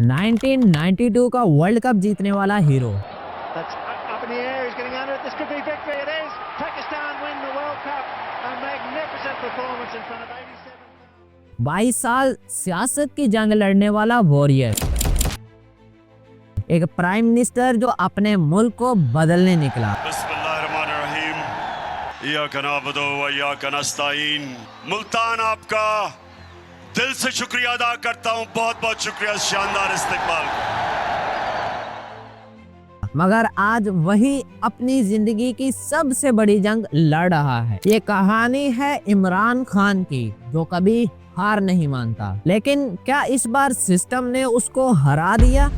1992 का world cup जीतने वाला hero. That's up in the air. He's getting under it. This could be victory. It is. Pakistan win the World Cup. A magnificent performance in front of 87,000. 22 साल सियासत की जंग लड़ने वाला warrior, एक प्राइम मिनिस्टर जो अपने मुल्क को बदलने निकला। मुल्तान आपका दिल से शुक्रिया अदा करता हूँ, बहुत बहुत शुक्रिया शानदार इस्तकबाल का। मगर आज वही अपनी जिंदगी की सबसे बड़ी जंग लड़ रहा है। ये कहानी है इमरान खान की, जो कभी हार नहीं मानता। लेकिन क्या इस बार सिस्टम ने उसको हरा दिया?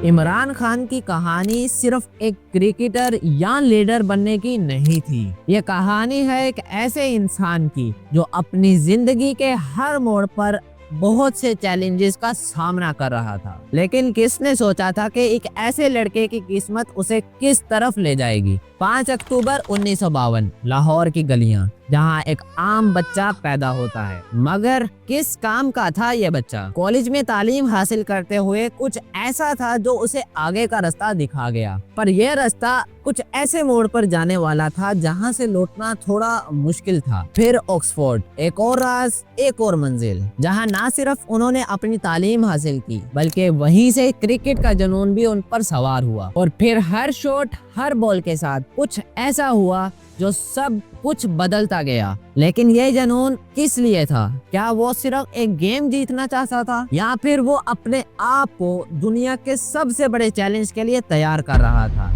इमरान खान की कहानी सिर्फ एक क्रिकेटर या लीडर बनने की नहीं थी। ये कहानी है एक ऐसे इंसान की जो अपनी जिंदगी के हर मोड़ पर बहुत से चैलेंजेस का सामना कर रहा था। लेकिन किसने सोचा था कि एक ऐसे लड़के की किस्मत उसे किस तरफ ले जाएगी। 5 अक्टूबर 1952 लाहौर की गलियां, जहां एक आम बच्चा पैदा होता है। मगर किस काम का था ये बच्चा? कॉलेज में तालीम हासिल करते हुए कुछ ऐसा था जो उसे आगे का रास्ता दिखा गया, पर यह रास्ता कुछ ऐसे मोड़ पर जाने वाला था जहां से लौटना थोड़ा मुश्किल था। फिर ऑक्सफोर्ड, एक और राज, एक और मंजिल, जहां ना सिर्फ उन्होंने अपनी तालीम हासिल की बल्कि वहीं से क्रिकेट का जुनून भी उन पर सवार हुआ। और फिर हर शॉट, हर बॉल के साथ कुछ ऐसा हुआ जो सब कुछ बदलता गया। लेकिन ये जुनून किस लिए था? क्या वो सिर्फ एक गेम जीतना चाहता था, या फिर वो अपने आप को दुनिया के सबसे बड़े चैलेंज के लिए तैयार कर रहा था?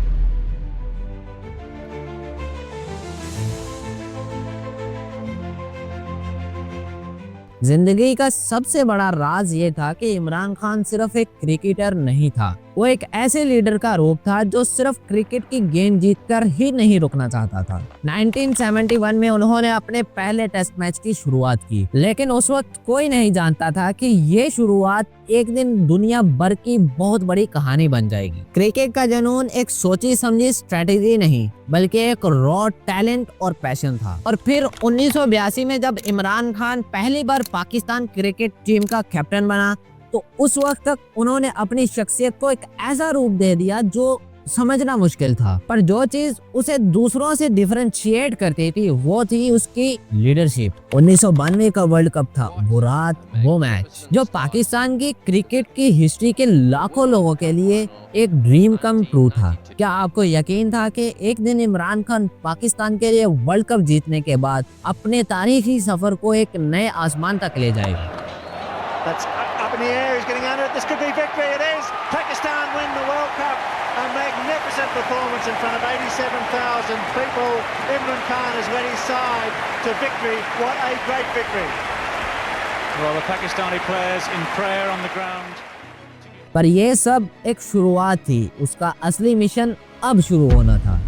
जिंदगी का सबसे बड़ा राज ये था कि इमरान खान सिर्फ एक क्रिकेटर नहीं था, वो एक ऐसे लीडर का रूप था जो सिर्फ क्रिकेट की गेम जीतकर ही नहीं रुकना चाहता था। 1971 में उन्होंने अपने पहले टेस्ट मैच की शुरुआत की, लेकिन उस वक्त कोई नहीं जानता था कि ये शुरुआत एक दिन दुनिया भर की बहुत बड़ी कहानी बन जाएगी। क्रिकेट का जुनून एक सोची समझी स्ट्रेटेजी नहीं, बल्कि एक रॉ टैलेंट और पैशन था। और फिर 1982 में जब इमरान खान पहली बार पाकिस्तान क्रिकेट टीम का कैप्टन बना, तो उस वक्त तक उन्होंने अपनी शख्सियत को एक ऐसा रूप दे दिया जो समझना मुश्किल था। पर जो चीज उसे दूसरों से डिफरेंशिएट करती थी वो थी उसकी लीडरशिप। 1992 का वर्ल्ड कप था, वो रात, वो मैच जो पाकिस्तान की क्रिकेट की हिस्ट्री के लाखों लोगों के लिए एक ड्रीम कम ट्रू था। क्या आपको यकीन था कि एक दिन इमरान खान पाकिस्तान के लिए वर्ल्ड कप जीतने के बाद अपने तारीखी सफर को एक नए आसमान तक ले जाएगा? That's up in the air. He's getting under it. This could be victory. It is. Pakistan win the World Cup. A magnificent performance in front of 87,000 people. Imran Khan has led his side to victory. What a great victory. Well, the Pakistani players in prayer on the ground. पर ये सब एक शुरुआत थी, उसका असली mission अब शुरू होना था।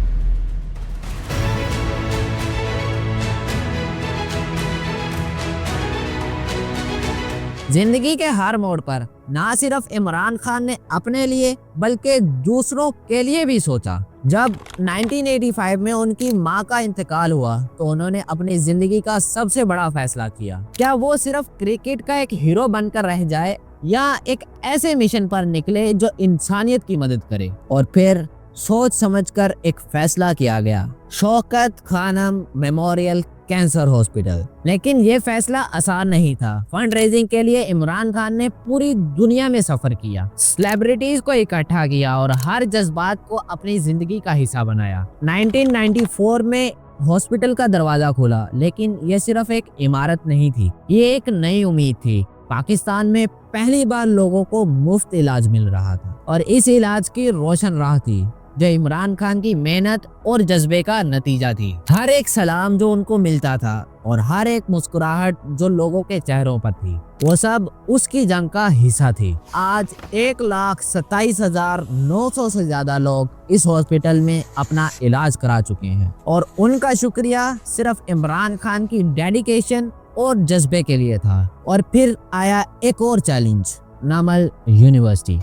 जिंदगी के हर मोड़ पर ना सिर्फ इमरान खान ने अपने लिए बल्कि दूसरों के लिए भी सोचा। जब 1985 में उनकी मां का इंतकाल हुआ तो उन्होंने अपनी जिंदगी का सबसे बड़ा फैसला किया। क्या वो सिर्फ क्रिकेट का एक हीरो बनकर रह जाए या एक ऐसे मिशन पर निकले जो इंसानियत की मदद करे? और फिर सोच समझकर एक फैसला किया गया, Shaukat Khanum memorial cancer hospital. लेकिन ये फैसला आसान नहीं था। फंड रेजिंग के लिए इमरान खान ने पूरी दुनिया में सफर किया, सेलिब्रिटीज को इकट्ठा किया और हर जज्बात को अपनी जिंदगी का हिस्सा बनाया। 1994 में हॉस्पिटल का दरवाजा खुला, लेकिन ये सिर्फ एक इमारत नहीं थी, ये एक नई उम्मीद थी। पाकिस्तान में पहली बार लोगों को मुफ्त इलाज मिल रहा था और इस इलाज की रोशन राह थी जो इमरान खान की मेहनत और जज्बे का नतीजा थी। हर एक सलाम जो उनको मिलता था और हर एक मुस्कुराहट जो लोगों के चेहरों पर थी, वो सब उसकी जंग का हिस्सा थी। आज 1,27,900 से ज्यादा लोग इस हॉस्पिटल में अपना इलाज करा चुके हैं और उनका शुक्रिया सिर्फ इमरान खान की डेडिकेशन और जज्बे के लिए था। और फिर आया एक और चैलेंज, नमल यूनिवर्सिटी।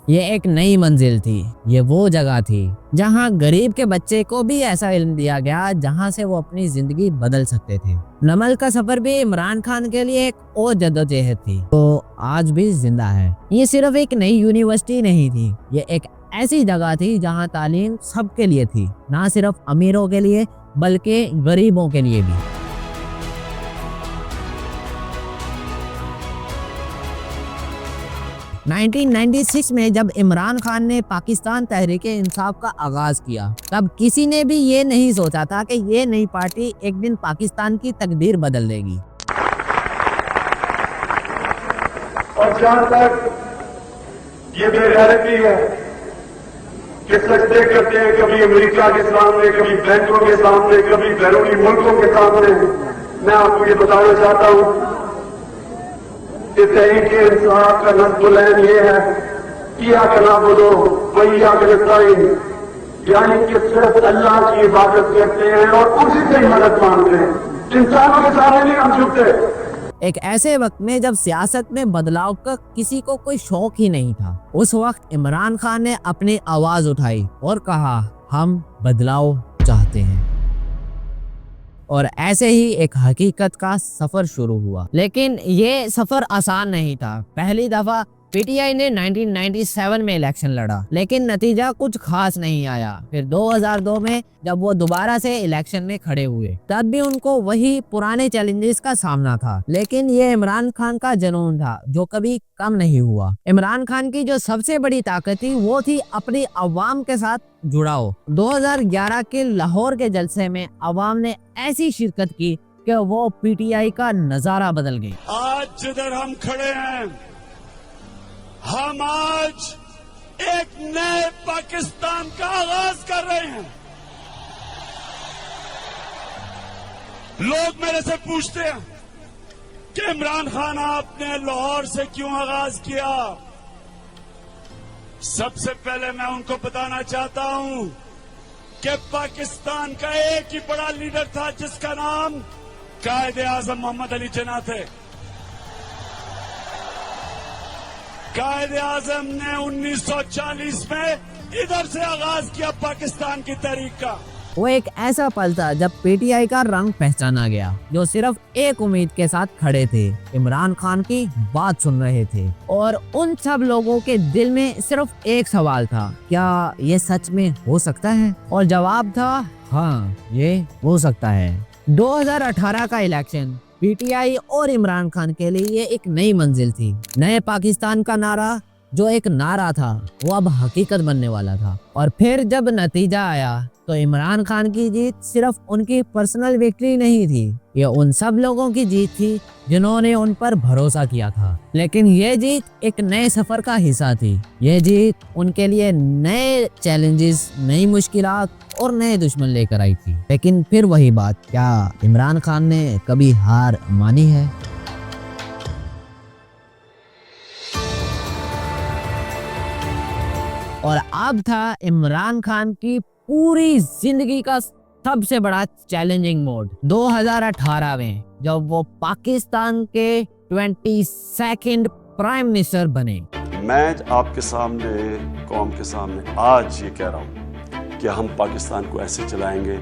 ये एक नई मंजिल थी। ये वो जगह थी जहां गरीब के बच्चे को भी ऐसा इल्म दिया गया जहां से वो अपनी जिंदगी बदल सकते थे। नमल का सफर भी इमरान खान के लिए एक और जद्दोजहद थी, तो आज भी जिंदा है। ये सिर्फ एक नई यूनिवर्सिटी नहीं थी, ये एक ऐसी जगह थी जहां तालीम सबके लिए थी, ना सिर्फ अमीरों के लिए बल्कि गरीबों के लिए भी। – 1996 में जब इमरान खान ने पाकिस्तान तहरीक-ए-इंसाफ का आगाज किया, तब किसी ने भी ये नहीं सोचा था कि ये नई पार्टी एक दिन पाकिस्तान की तकदीर बदल देगी। और जहाँ तक ये बेगैरती है कि सजदे करते हैं कभी अमेरिका के सामने, कभी बैंकों के सामने, कभी बैरूनी मुल्कों के सामने, मैं आपको ये बताना चाहता हूँ कि तहरीक-ए-इंसाफ का नज़्म-उल-ऐन ये है कि या कना बोलो वही या नस्ताईन, यानी कि सिर्फ अल्लाह की इबादत करते हैं और उसी से मदद मांगते हैं, इंसानों के सामने नहीं हम झुकते। एक ऐसे वक्त में जब सियासत में बदलाव का किसी को कोई शौक ही नहीं था, उस वक्त इमरान खान ने अपनी आवाज उठाई और कहा, हम बदलाव चाहते हैं। और ऐसे ही एक हकीकत का सफर शुरू हुआ। लेकिन ये सफर आसान नहीं था। पहली दफा पीटीआई ने 1997 में इलेक्शन लड़ा, लेकिन नतीजा कुछ खास नहीं आया। फिर 2002 में जब वो दोबारा से इलेक्शन में खड़े हुए, तब भी उनको वही पुराने चैलेंजेस का सामना था। लेकिन ये इमरान खान का जुनून था जो कभी कम नहीं हुआ। इमरान खान की जो सबसे बड़ी ताकत थी वो थी अपनी अवाम के साथ जुड़ाव। 2011 के लाहौर के जलसे में अवाम ने ऐसी शिरकत की कि वो पीटीआई का नजारा बदल गई। आज जिधर हम खड़े हैं, हम आज एक नए पाकिस्तान का आगाज कर रहे हैं। लोग मेरे से पूछते हैं कि इमरान खान आपने लाहौर से क्यों आगाज किया। सबसे पहले मैं उनको बताना चाहता हूं कि पाकिस्तान का एक ही बड़ा लीडर था जिसका नाम कायद-ए-आजम मोहम्मद अली जिन्ना थे। कायद-ए-आजम ने 1940 में इधर से आगाज किया पाकिस्तान की तहरीक का। वो एक ऐसा पल था जब पीटीआई का रंग पहचाना गया, जो सिर्फ एक उम्मीद के साथ खड़े थे, इमरान खान की बात सुन रहे थे। और उन सब लोगों के दिल में सिर्फ एक सवाल था, क्या ये सच में हो सकता है? और जवाब था, हाँ, ये हो सकता है। 2018 का इलेक्शन पीटीआई और इमरान खान के लिए ये एक नई मंजिल थी। नए पाकिस्तान का नारा, जो एक नारा था, वो अब हकीकत बनने वाला था। और फिर जब नतीजा आया तो इमरान खान की जीत सिर्फ उनकी पर्सनल विक्ट्री नहीं थी, ये उन सब लोगों की जीत थी जिन्होंने उन पर भरोसा किया था। लेकिन ये जीत एक नए सफर का हिस्सा थी। ये जीत उनके लिए नए चैलेंजेस, नई मुश्किलात और नए दुश्मन लेकर आई थी। लेकिन फिर वही बात, क्या इमरान खान ने कभी हार मानी है? और अब था इमरान खान की पूरी जिंदगी का सबसे बड़ा चैलेंजिंग मोड 2018 में, जब वो पाकिस्तान के 22nd प्राइम मिनिस्टर बने। मैं आपके सामने, कौम के सामने आज ये कह रहा हूँ कि हम पाकिस्तान को ऐसे चलाएंगे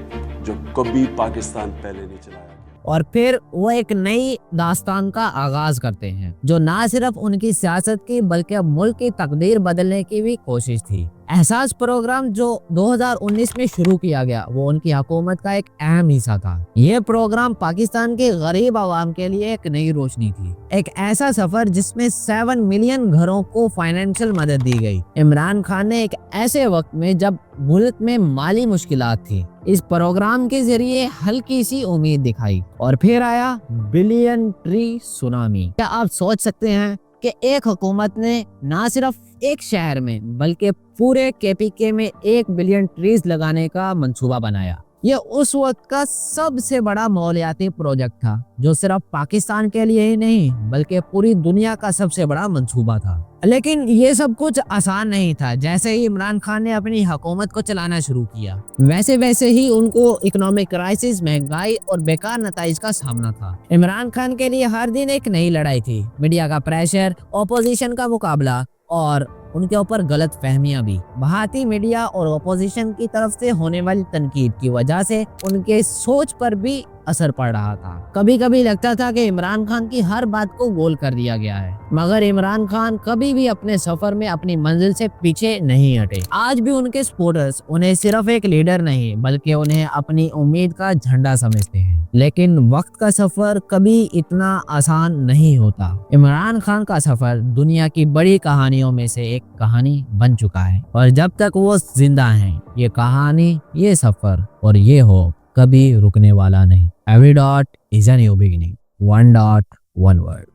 जो कभी पाकिस्तान पहले नहीं चलाया। और फिर वो एक नई दास्तान का आगाज करते हैं, जो ना सिर्फ उनकी सियासत की बल्कि मुल्क की तकदीर बदलने की भी कोशिश थी। एहसास प्रोग्राम जो 2019 में शुरू किया गया, वो उनकी हुकूमत का एक अहम हिस्सा था। ये प्रोग्राम पाकिस्तान के गरीब आवाम के लिए एक नई रोशनी थी, एक ऐसा सफर जिसमें 7 मिलियन घरों को फाइनेंशियल मदद दी गई। इमरान खान ने एक ऐसे वक्त में जब मुल्क में माली मुश्किलात थी, इस प्रोग्राम के जरिए हल्की सी उम्मीद दिखाई। और फिर आया बिलियन ट्री सुनामी। क्या आप सोच सकते हैं कि एक हुकूमत ने ना सिर्फ एक शहर में बल्कि पूरे केपीके में 1 बिलियन ट्रीज लगाने का मंसूबा बनाया। यह उस वक्त का सबसे बड़ा मालियाती प्रोजेक्ट था, जो सिर्फ पाकिस्तान के लिए ही नहीं बल्कि पूरी दुनिया का सबसे बड़ा मंसूबा था। लेकिन ये सब कुछ आसान नहीं था। जैसे ही इमरान खान ने अपनी हुकूमत को चलाना शुरू किया, वैसे वैसे ही उनको इकोनॉमिक क्राइसिस, महंगाई और बेकार नताइज का सामना था। इमरान खान के लिए हर दिन एक नई लड़ाई थी। मीडिया का प्रेशर, ऑपोजिशन का मुकाबला और उनके ऊपर गलत फहमियां भी। भारतीय मीडिया और अपोजिशन की तरफ से होने वाली तनकीद की वजह से उनके सोच पर भी असर पड़ रहा था। कभी कभी लगता था कि इमरान खान की हर बात को गोल कर दिया गया है, मगर इमरान खान कभी भी अपने सफर में अपनी मंजिल से पीछे नहीं हटे। आज भी उनके सपोर्टर्स उन्हें सिर्फ एक लीडर नहीं बल्कि उन्हें अपनी उम्मीद का झंडा समझते हैं। लेकिन वक्त का सफर कभी इतना आसान नहीं होता। इमरान खान का सफर दुनिया की बड़ी कहानियों में से एक कहानी बन चुका है और जब तक वो जिंदा हैं, ये कहानी, ये सफर और ये होप कभी रुकने वाला नहीं। Every dot is a new beginning. One dot, one word.